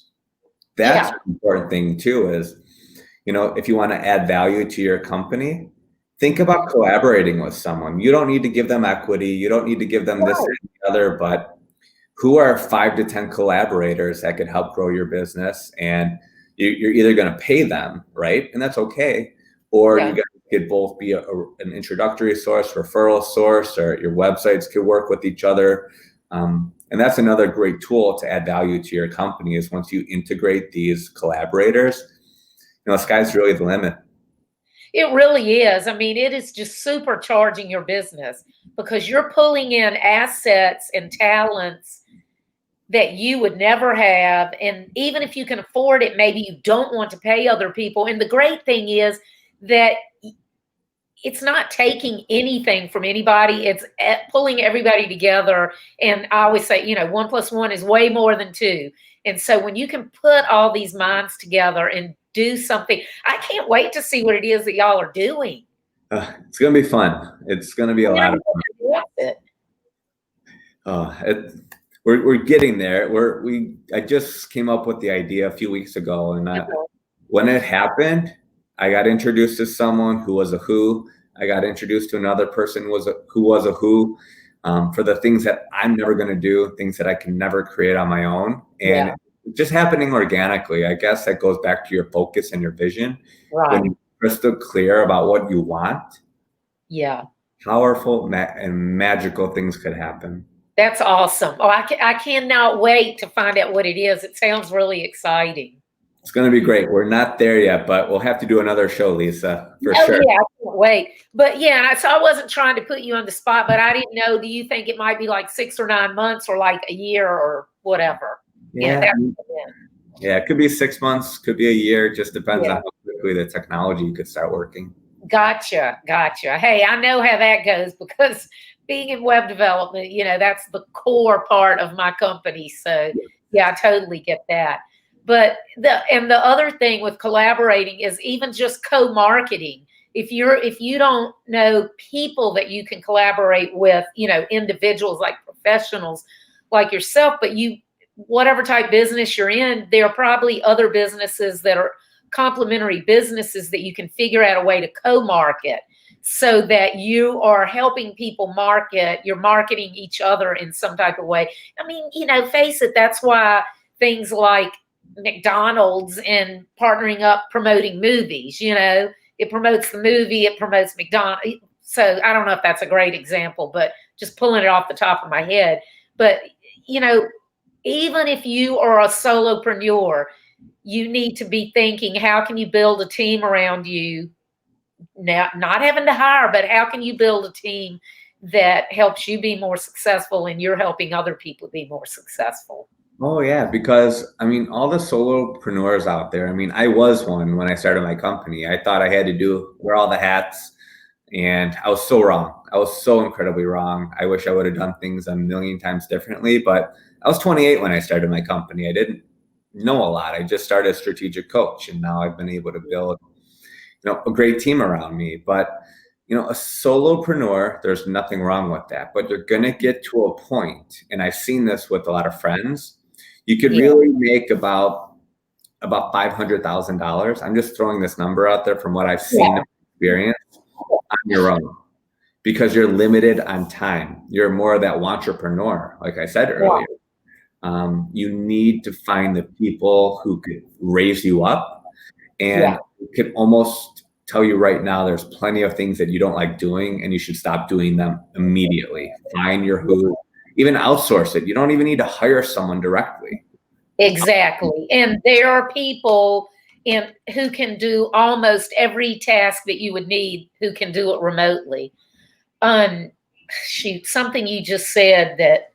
That's an important thing too, is, if you want to add value to your company, think about collaborating with someone. You don't need to give them equity. You don't need to give them this and the other, but who are 5 to 10 collaborators that could help grow your business? And you're either going to pay them, right? And that's okay. Or you guys could both be an introductory source, referral source, or your websites could work with each other. And that's another great tool to add value to your company, is once you integrate these collaborators, the sky's really the limit. It really is. I mean, it is just supercharging your business because you're pulling in assets and talents that you would never have. And even if you can afford it, maybe you don't want to pay other people. And the great thing is that it's not taking anything from anybody. It's pulling everybody together. And I always say, 1 + 1 is way more than 2. And so when you can put all these minds together and do something, I can't wait to see what it is that y'all are doing. It's going to be fun. It's going to be a lot of fun. We're getting there. I just came up with the idea a few weeks ago, and when it happened, I got introduced to someone who was a who. I got introduced to another person who was a who, for the things that I'm never going to do, things that I can never create on my own, and just happening organically. I guess that goes back to your focus and your vision. Right. When you're crystal clear about what you want, powerful and magical things could happen. That's awesome. Oh, I cannot wait to find out what it is. It sounds really exciting. It's going to be great. We're not there yet, but we'll have to do another show, Lisa, for sure. Yeah, I can't wait. But yeah, so I wasn't trying to put you on the spot, but I didn't know, do you think it might be like 6 or 9 months or like a year or whatever? Yeah, it could be 6 months, could be a year. Just depends on how quickly the technology could start working. Gotcha. Hey, I know how that goes because being in web development, that's the core part of my company. So yeah, I totally get that. But the other thing with collaborating is even just co-marketing. If you don't know people that you can collaborate with, individuals like professionals like yourself, but whatever type business you're in, there are probably other businesses that are complementary businesses that you can figure out a way to co-market so that you are helping people market, you're marketing each other in some type of way. I mean, face it, that's why things like McDonald's and partnering up promoting movies, it promotes the movie, it promotes McDonald's. So I don't know if that's a great example, but just pulling it off the top of my head. But, even if you are a solopreneur, you need to be thinking, how can you build a team around you? Now, not having to hire, but how can you build a team that helps you be more successful and you're helping other people be more successful? Oh yeah, because I mean, all the solopreneurs out there, I mean, I was one when I started my company. I thought I had to wear all the hats, and I was so wrong. I was so incredibly wrong. I wish I would have done things a million times differently, but I was 28 when I started my company. I didn't know a lot. I just started a strategic coach, and now I've been able to build, a great team around me. But, a solopreneur, there's nothing wrong with that, but you're going to get to a point, and I've seen this with a lot of friends. You could really make about $500,000. I'm just throwing this number out there from what I've seen and experienced on your own, because you're limited on time. You're more of that entrepreneur, like I said earlier. You need to find the people who could raise you up, and could almost tell you right now, there's plenty of things that you don't like doing, and you should stop doing them immediately. Find your who. Even outsource it. You don't even need to hire someone directly. Exactly. And there are people who can do almost every task that you would need, who can do it remotely. Something you just said that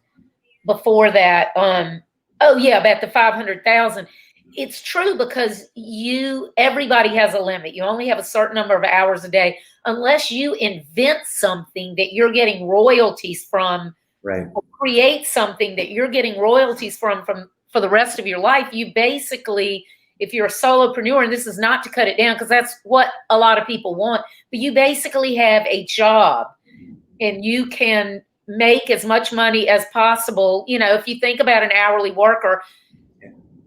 before that, about the 500,000. It's true, because everybody has a limit. You only have a certain number of hours a day, unless you invent something that you're getting royalties from. Right. Or create something that you're getting royalties from for the rest of your life. You basically, if you're a solopreneur, and this is not to cut it down because that's what a lot of people want, but you basically have a job and you can make as much money as possible. If you think about an hourly worker,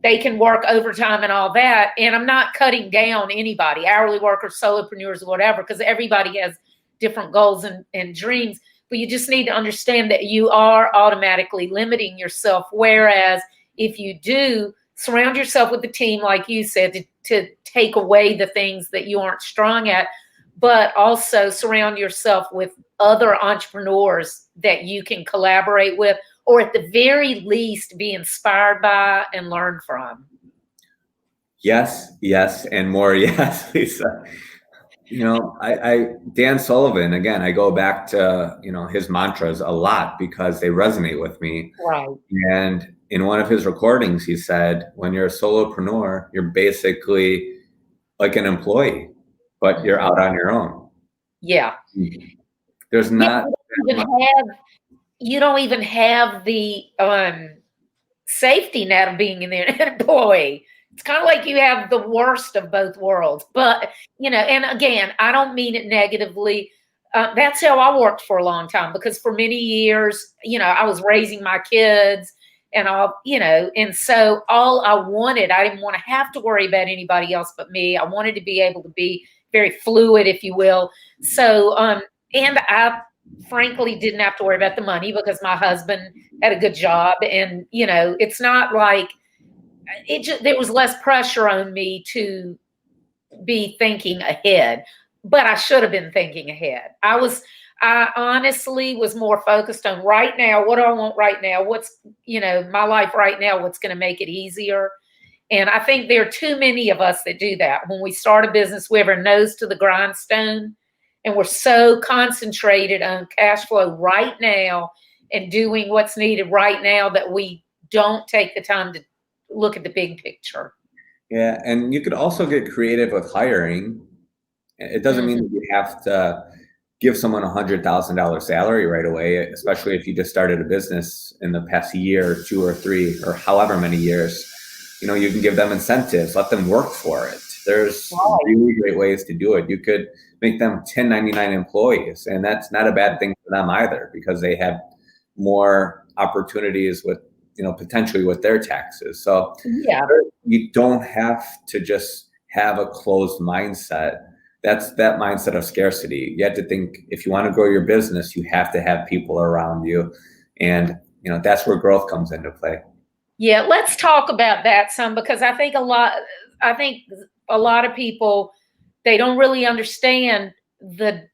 they can work overtime and all that. And I'm not cutting down anybody, hourly workers, solopreneurs, whatever, because everybody has different goals and dreams. But you just need to understand that you are automatically limiting yourself. Whereas if you do surround yourself with the team, like you said, to take away the things that you aren't strong at, but also surround yourself with other entrepreneurs that you can collaborate with, or at the very least be inspired by and learn from. Yes, and more. Yes, Lisa. Dan Sullivan, again, I go back to, his mantras a lot because they resonate with me. Right. And in one of his recordings, he said, when you're a solopreneur, you're basically like an employee, but you're out on your own. Yeah. There's not. You don't even have the safety net of being an employee. it's kind of like you have the worst of both worlds. But, and again, I don't mean it negatively. That's how I worked for a long time, because for many years, I was raising my kids and and so all I wanted, I didn't want to have to worry about anybody else but me. I wanted to be able to be very fluid, if you will. So, and I frankly didn't have to worry about the money because my husband had a good job. And, it's not like there was less pressure on me to be thinking ahead, but I should have been thinking ahead. I honestly was more focused on right now. What do I want right now? What's, my life right now, what's going to make it easier? And I think there are too many of us that do that. When we start a business, we have our nose to the grindstone and we're so concentrated on cash flow right now and doing what's needed right now that we don't take the time to look at the big picture. Yeah, and you could also get creative with hiring. It doesn't mean that you have to give someone $100,000 salary right away, especially if you just started a business in the past year or 2 or 3 or however many years. You can give them incentives, let them work for it. There's really great ways to do it. You could make them 1099 employees, and that's not a bad thing for them either, because they have more opportunities with, potentially with their taxes. So you don't have to just have a closed mindset. That's that mindset of scarcity. You have to think, if you want to grow your business, you have to have people around you. And, that's where growth comes into play. Yeah, let's talk about that some, because I think a lot of people, they don't really understand the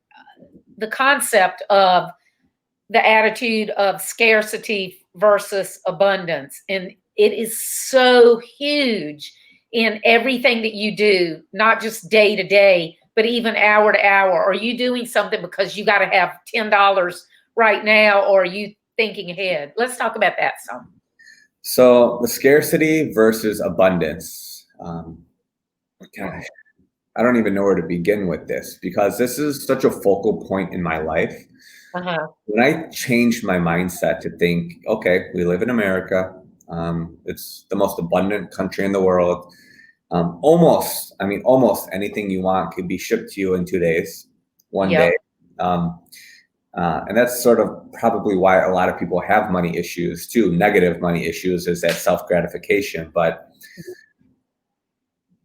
concept of the attitude of scarcity versus abundance. And it is so huge in everything that you do, not just day to day, but even hour to hour. Are you doing something because you got to have $10 right now, or are you thinking ahead? Let's talk about that some. So the scarcity versus abundance. Gosh, I don't even know where to begin with this, because this is such a focal point in my life. When I changed my mindset to think, okay, we live in America. It's the most abundant country in the world. Almost anything you want could be shipped to you in 2 days, one day. And that's sort of probably why a lot of people have money issues too. Negative money issues is that self-gratification. But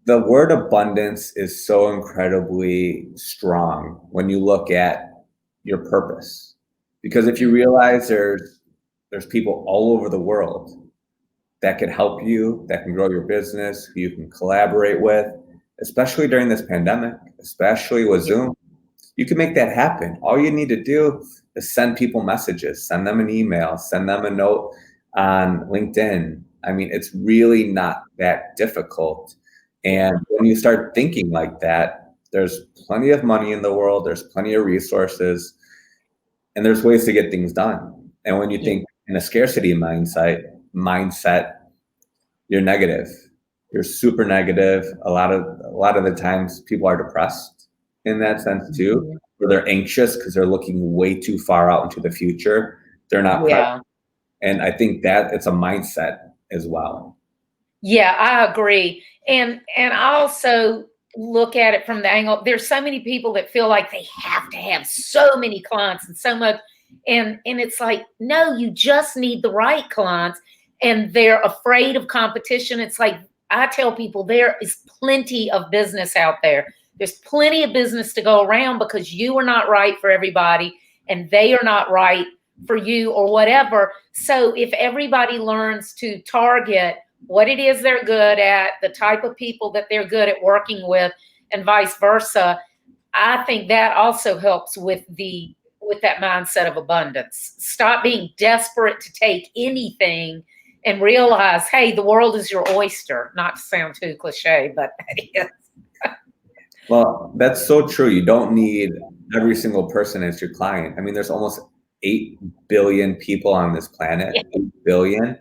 the word abundance is so incredibly strong when you look at your purpose. Because if you realize there's people all over the world that can help you, that can grow your business, who you can collaborate with, especially during this pandemic, especially with Zoom, you can make that happen. All you need to do is send people messages, send them an email, send them a note on LinkedIn. I mean, it's really not that difficult. And when you start thinking like that, there's plenty of money in the world, there's plenty of resources, and there's ways to get things done. And when you think in a scarcity mindset, you're negative. You're super negative. A lot of the times people are depressed in that sense too, where they're anxious because they're looking way too far out into the future. They're not present. And I think that it's a mindset as well. Yeah, I agree. And I also look at it from the angle, there's so many people that feel like they have to have so many clients and so much. And it's like, no, you just need the right clients. And they're afraid of competition. It's like, I tell people there is plenty of business out there. There's plenty of business to go around, because you are not right for everybody and they are not right for you or whatever. So if everybody learns to target what it is they're good at, the type of people that they're good at working with, and vice versa, I think that also helps with that mindset of abundance. Stop being desperate to take anything and realize, hey, the world is your oyster. Not to sound too cliche, but yes. Well, that's so true. You don't need every single person as your client. I mean, there's almost 8 billion people on this planet. 8 billion.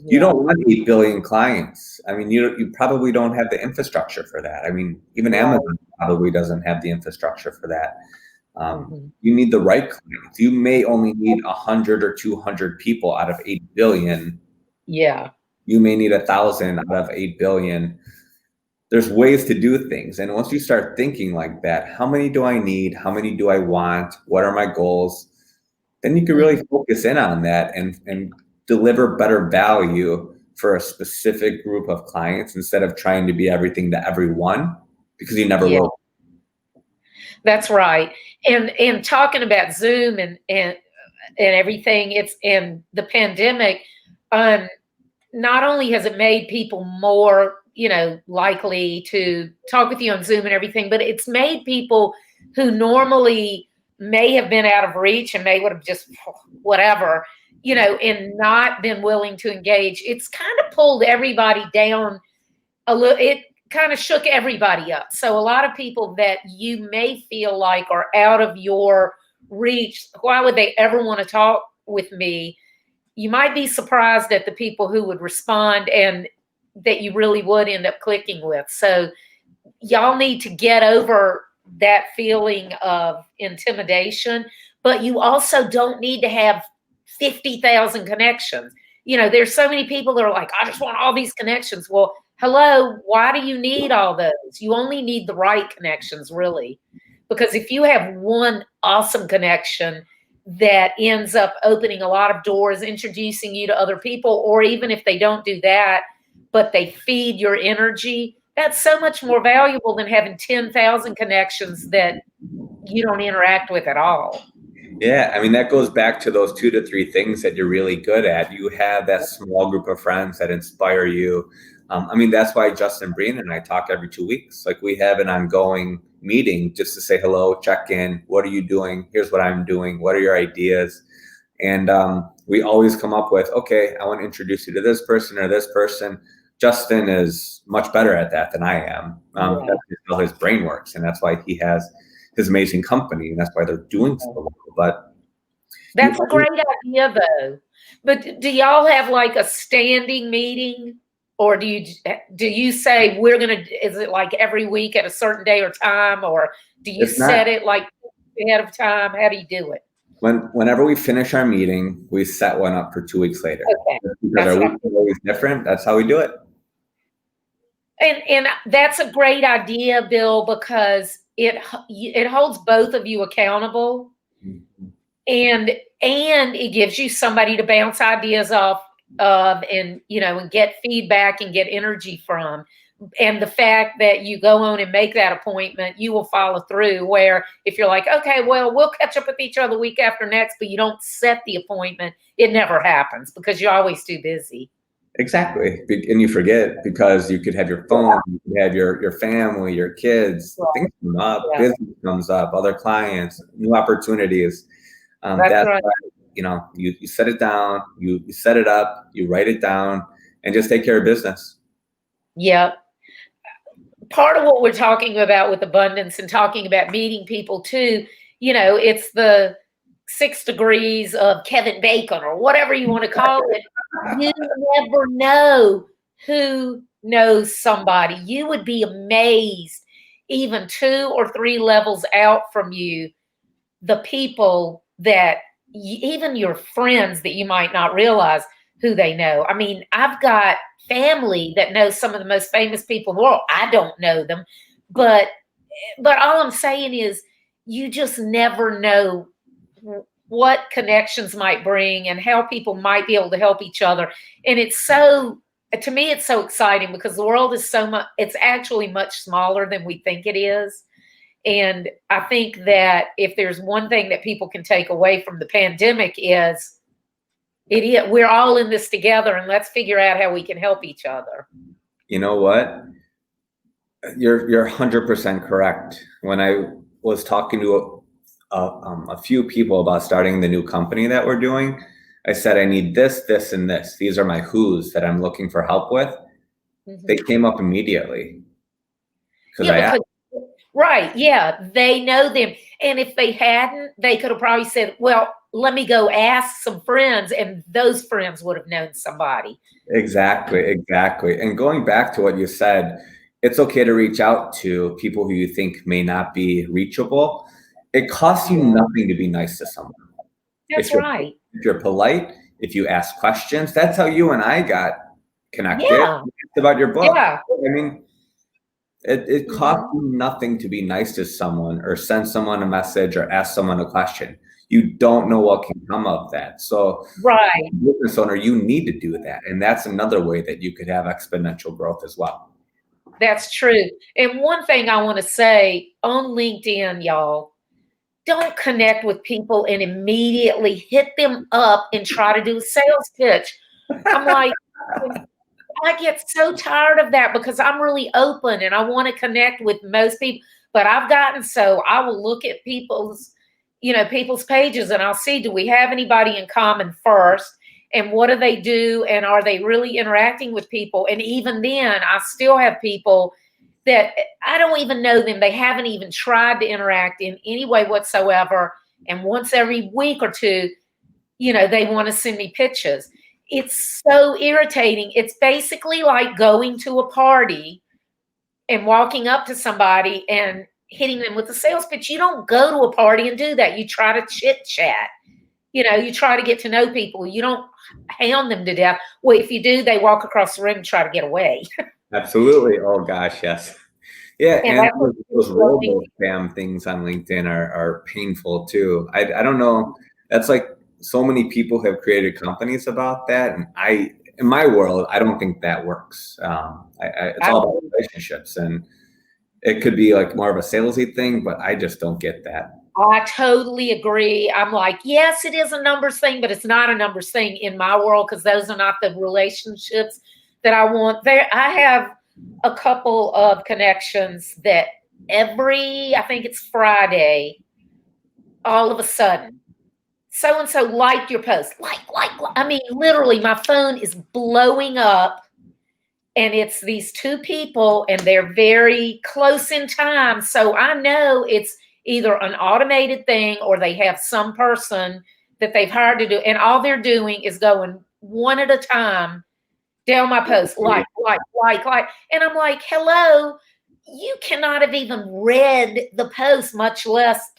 You don't want 8 billion clients. I mean, you probably don't have the infrastructure for that. I mean, even Amazon probably doesn't have the infrastructure for that. You need the right clients. You may only need 100 or 200 people out of 8 billion. Yeah. You may need 1,000 out of 8 billion. There's ways to do things. And once you start thinking like that, how many do I need? How many do I want? What are my goals? Then you can really focus in on that and deliver better value for a specific group of clients instead of trying to be everything to everyone, because you never will. That's right. And talking about Zoom and everything, it's in the pandemic, not only has it made people more, likely to talk with you on Zoom and everything, but it's made people who normally may have been out of reach and may would have just whatever, and not been willing to engage. It's kind of pulled everybody down a little. It kind of shook everybody up. So a lot of people that you may feel like are out of your reach, why would they ever want to talk with me? You might be surprised at the people who would respond and that you really would end up clicking with. So y'all need to get over that feeling of intimidation, but you also don't need to have 50,000 connections. There's so many people that are like, I just want all these connections. Well, hello, why do you need all those? You only need the right connections, really. Because if you have one awesome connection that ends up opening a lot of doors, introducing you to other people, or even if they don't do that, but they feed your energy, that's so much more valuable than having 10,000 connections that you don't interact with at all. Yeah, I mean, that goes back to those 2 to 3 things that you're really good at. You have that small group of friends that inspire you. That's why Justin Breen and I talk every 2 weeks. Like, we have an ongoing meeting just to say hello, check in. What are you doing? Here's what I'm doing. What are your ideas? And we always come up with, okay, I want to introduce you to this person or this person. Justin is much better at that than I am. That's how his brain works. And that's why he has his amazing company. And that's why they're doing so well. But that's a great idea, though. But do y'all have like a standing meeting? Or do you say is it like every week at a certain day or time, or do you set it like ahead of time? How do you do it? Whenever we finish our meeting, we set one up for 2 weeks later. Okay. Because our weeks are always different. That's how we do it. And that's a great idea, Bill, because it holds both of you accountable, and it gives you somebody to bounce ideas off of, and get feedback and get energy from. And the fact that you go on and make that appointment, you will follow through. Where if you're like, okay, well, we'll catch up with each other the week after next, but you don't set the appointment, it never happens because you're always too busy. Exactly. And you forget, because you could have your phone, you could have your family, your kids, things come up, business comes up, other clients, new opportunities. That's right. Why, you set it down, you set it up, you write it down, and just take care of business. Yep. Part of what we're talking about with abundance and talking about meeting people too, it's the 6 degrees of Kevin Bacon or whatever you want to call it. You never know who knows somebody. You would be amazed, even 2 or 3 levels out from you, the people that even your friends that you might not realize who they know. I mean, I've got family that knows some of the most famous people in the world. I don't know them, but all I'm saying is you just never know what connections might bring and how people might be able to help each other. And to me, it's so exciting because the world is it's actually much smaller than we think it is. And I think that if there's one thing that people can take away from the pandemic is we're all in this together, and let's figure out how we can help each other. You know what? You're 100% correct. When I was talking to a few people about starting the new company that we're doing, I said, I need this, this, and this. These are my who's that I'm looking for help with. Mm-hmm. They came up immediately. Right. Yeah. They know them. And if they hadn't, they could have probably said, well, let me go ask some friends. And those friends would have known somebody. Exactly. And going back to what you said, it's okay to reach out to people who you think may not be reachable. It costs you nothing to be nice to someone. That's right. If you're polite, if you ask questions, that's how you and I got connected, Yeah. asked about your book. Yeah. I mean, it costs you nothing to be nice to someone or send someone a message or ask someone a question. You don't know what can come of that. So, Right. business owner, you need to do that. And that's another way that you could have exponential growth as well. That's true. And one thing I want to say on LinkedIn, y'all, don't connect with people and immediately hit them up and try to do a sales pitch. I'm like, I get so tired of that because I'm really open and I want to connect with most people. But I've gotten so I will look at people's pages and I'll see, do we have anybody in common first? And what do they do? And are they really interacting with people? And even then, I still have people that I don't even know them. They haven't even tried to interact in any way whatsoever. And once every week or two, they want to send me pictures. It's so irritating. It's basically like going to a party and walking up to somebody and hitting them with a sales pitch. You don't go to a party and do that. You try to chit chat. You try to get to know people. You don't hound them to death. Well, if you do, they walk across the room and try to get away. Absolutely. Oh gosh, yes. Yeah, and those robo spam things on LinkedIn are painful too. I don't know. That's like so many people have created companies about that, and in my world, I don't think that works. It's all about relationships, and it could be like more of a salesy thing, but I just don't get that. I totally agree. I'm like, yes, it is a numbers thing, but it's not a numbers thing in my world because those are not the relationships that I want. I have a couple of connections that I think it's Friday, all of a sudden, so-and-so liked your post. Like. I mean, literally, my phone is blowing up. And it's these two people, and they're very close in time. So I know it's either an automated thing or they have some person that they've hired to do. And all they're doing is going one at a time down my post, like. And I'm like, hello, you cannot have even read the post, much less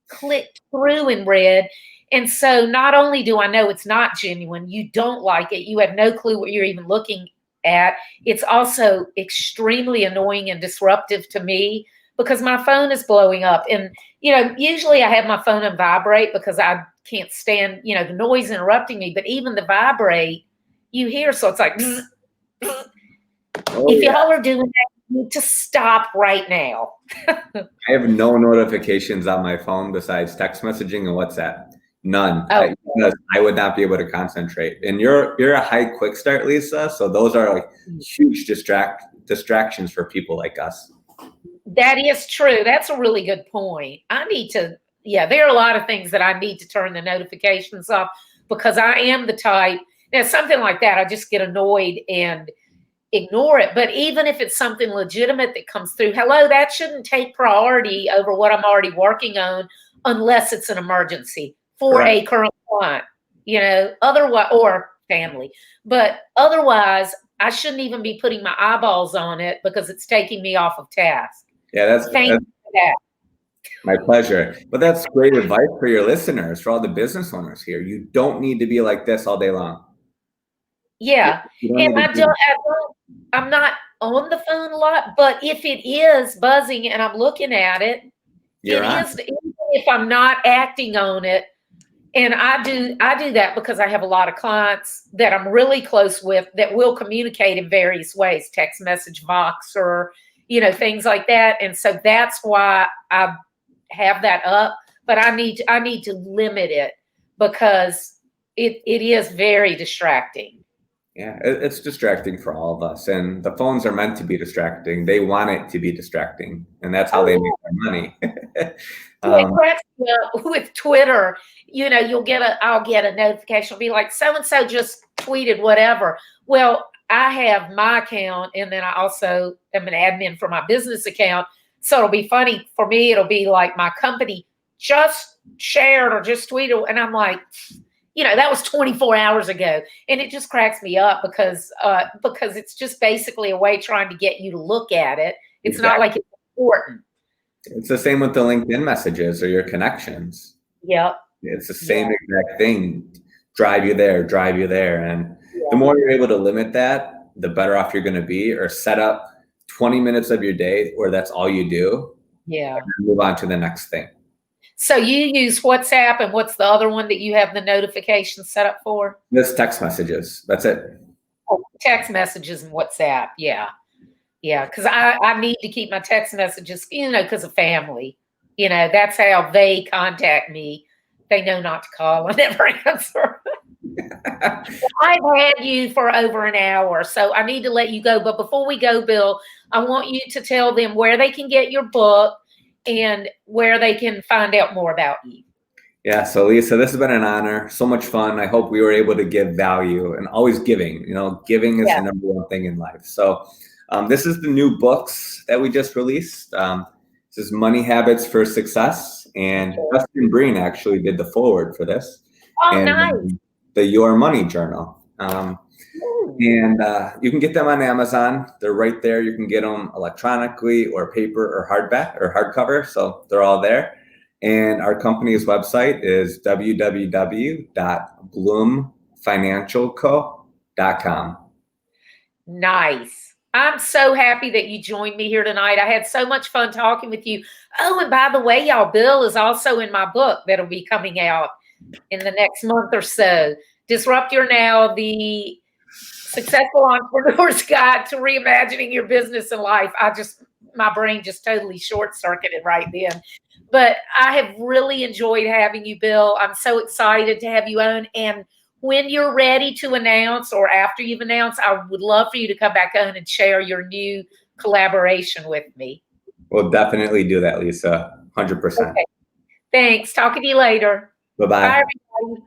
clicked through and read. And so not only do I know it's not genuine, you don't like it, you have no clue what you're even looking at. It's also extremely annoying and disruptive to me because my phone is blowing up. And, usually I have my phone on vibrate because I can't stand, the noise interrupting me. But even the vibrate, you hear, so it's like, bzz, bzz. If y'all are doing that, you need to stop right now. I have no notifications on my phone besides text messaging and WhatsApp. None. Because I would not be able to concentrate. And you're a high quick start, Lisa. So those are like huge distractions for people like us. That is true. That's a really good point. There are a lot of things that I need to turn the notifications off because I am the type, something like that, I just get annoyed and ignore it. But even if it's something legitimate that comes through, hello, that shouldn't take priority over what I'm already working on unless it's an emergency for a current client, otherwise, or family. But otherwise, I shouldn't even be putting my eyeballs on it because it's taking me off of task. Yeah, that's my pleasure. But that's great advice for your listeners, for all the business owners here. You don't need to be like this all day long. Yeah. And I'm not on the phone a lot, but if it is buzzing and I'm looking at it, even if I'm not acting on it. And I do that because I have a lot of clients that I'm really close with that will communicate in various ways, text message, Vox, or, things like that. And so that's why I have that up, but I need to limit it because it is very distracting. Yeah, it's distracting for all of us. And the phones are meant to be distracting. They want it to be distracting. And that's how they make their money. It cracks me up with Twitter. I'll get a notification. It'll be like, so-and-so just tweeted whatever. Well, I have my account, and then I also am an admin for my business account. So it'll be funny for me. It'll be like my company just shared or just tweeted. And I'm like, that was 24 hours ago. And it just cracks me up because it's just basically a way trying to get you to look at it. It's not like it's important. It's the same with the LinkedIn messages or your connections. Yep. It's the same exact thing. Drive you there. And the more you're able to limit that, the better off you're going to be, or set up 20 minutes of your day where that's all you do. Yeah. And move on to the next thing. So you use WhatsApp, and what's the other one that you have the notifications set up for? Just text messages. That's it. Oh, text messages and WhatsApp. Yeah. Yeah. Because I need to keep my text messages, because of family. That's how they contact me. They know not to call and never answer. I've had you for over an hour, so I need to let you go. But before we go, Bill, I want you to tell them where they can get your book and where they can find out more about you. Yeah, so Lisa, this has been an honor. So much fun. I hope we were able to give value, and always giving. Giving is the number one thing in life. So this is the new books that we just released. This is Money Habits for Success, and Justin Breen actually did the foreword for this. Oh, and nice. The Your Money Journal. And you can get them on Amazon. They're right there. You can get them electronically or paper or hardback or hardcover. So they're all there. And our company's website is www.bloomfinancialco.com. Nice. I'm so happy that you joined me here tonight. I had so much fun talking with you. Oh, and by the way, y'all, Bill is also in my book that'll be coming out in the next month or so. Disrupt Your Now, the Successful Entrepreneur's Guide to Reimagining Your Business and Life. My brain just totally short-circuited right then. But I have really enjoyed having you, Bill. I'm so excited to have you on. And when you're ready to announce, or after you've announced, I would love for you to come back on and share your new collaboration with me. We'll definitely do that, Lisa. 100%. Okay. Thanks. Talking to you later. Bye-bye. Bye, everybody.